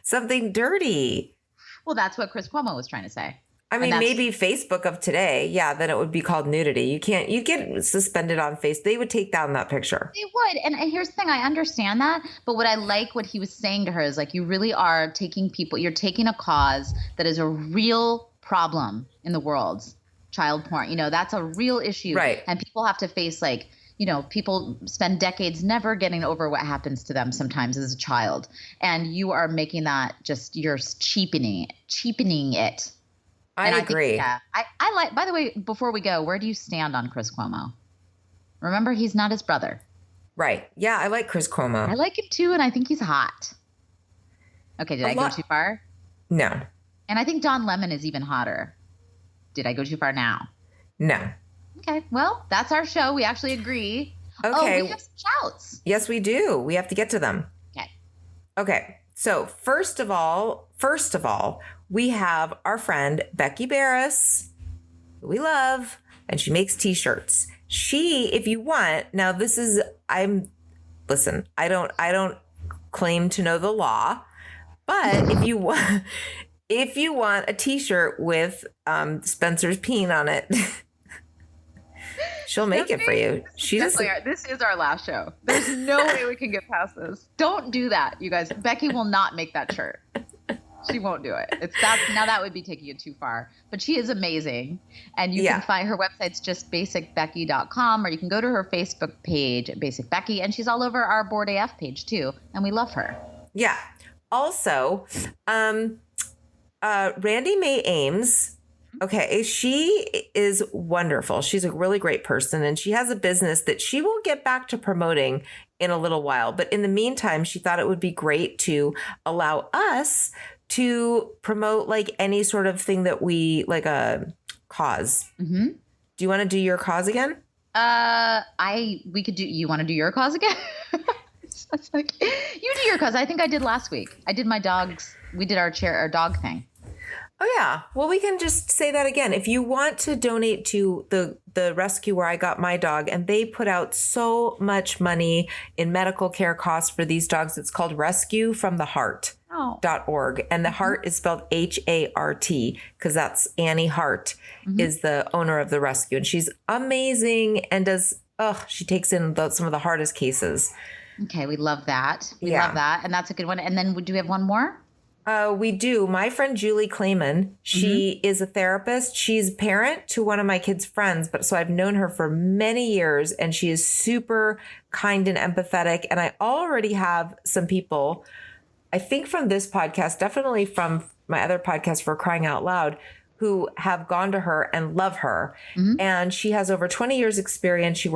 something dirty? Well, that's what Chris Cuomo was trying to say. I mean, maybe Facebook of today, yeah, then it would be called nudity. You get suspended on Facebook. They would take down that picture. They would. And here's the thing, I understand that. But what I like what he was saying to her is like, you really are you're taking a cause that is a real problem in the world. Child porn, that's a real issue. Right. And people have to face like, people spend decades never getting over what happens to them sometimes as a child. And you are making that you're cheapening it. I agree. I like, by the way, before we go, where do you stand on Chris Cuomo? Remember, he's not his brother. Right. Yeah, I like Chris Cuomo. I like him too, and I think he's hot. Okay, did I go too far? No. And I think Don Lemon is even hotter. Did I go too far now? No. Okay, well, that's our show. We actually agree. Okay. Oh, we have some shouts. Yes, we do. We have to get to them. Okay. So first of all, we have our friend Becky Barris, who we love, and she makes t-shirts. If you want, now listen, I don't claim to know the law, but if you want a t-shirt with Spencer's peen on it, she'll make it for you. This is our last show. There's no way we can get past this. Don't do that, you guys. Becky will not make that shirt. She won't do it. Now that would be taking it too far. But she is amazing. And you can find her website's just basicbecky.com, or you can go to her Facebook page, Basic Becky, and she's all over our Board AF page too. And we love her. Yeah. Also, Randy Mae Ames. Okay, she is wonderful. She's a really great person, and she has a business that she will get back to promoting in a little while. But in the meantime, she thought it would be great to allow us to promote like any sort of thing that we like a cause. Mm-hmm. Do you want to do your cause again? We could do. You want to do your cause again? It's like, you do your cause. I think I did last week. I did my dogs. We did our dog thing. Oh, yeah. Well, we can just say that again. If you want to donate to the rescue where I got my dog, and they put out so much money in medical care costs for these dogs, it's called rescuefromtheheart.org. And the heart is spelled HART because that's Annie Hart is the owner of the rescue. And she's amazing and she takes in some of the hardest cases. Okay. We love that. We love that. And that's a good one. And then do we have one more? We do. My friend Julie Clayman, she is a therapist. She's a parent to one of my kids' friends, so I've known her for many years, and she is super kind and empathetic. And I already have some people, I think from this podcast, definitely from my other podcast for Crying Out Loud, who have gone to her and love her. And she has over 20 years experience.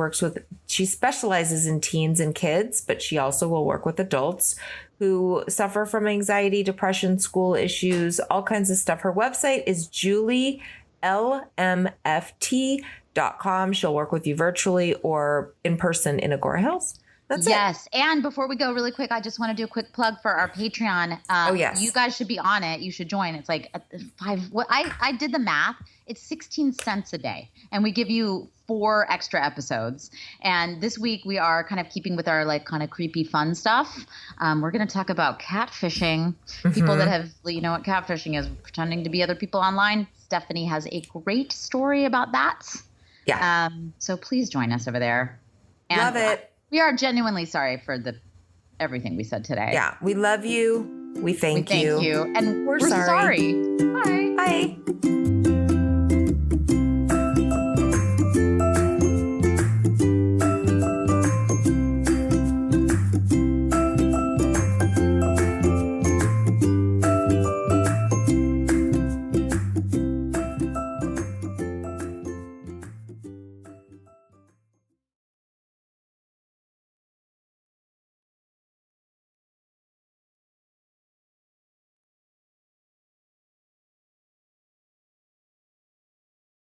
She specializes in teens and kids, but she also will work with adults who suffer from anxiety, depression, school issues, all kinds of stuff. Her website is julielmft.com. She'll work with you virtually or in person in Agora Hills. That's it. Yes. And before we go really quick, I just want to do a quick plug for our Patreon. Yes. You guys should be on it. You should join. It's like I did the math. It's 16 cents a day. And we give you 4 extra episodes. And this week we are kind of keeping with our like kind of creepy fun stuff. We're going to talk about catfishing. People that have, you know what catfishing is, pretending to be other people online. Stephanie has a great story about that. Yeah. So please join us over there. And love it. We are genuinely sorry for everything we said today. Yeah. We love you. We thank you. And we're sorry. Bye. Bye.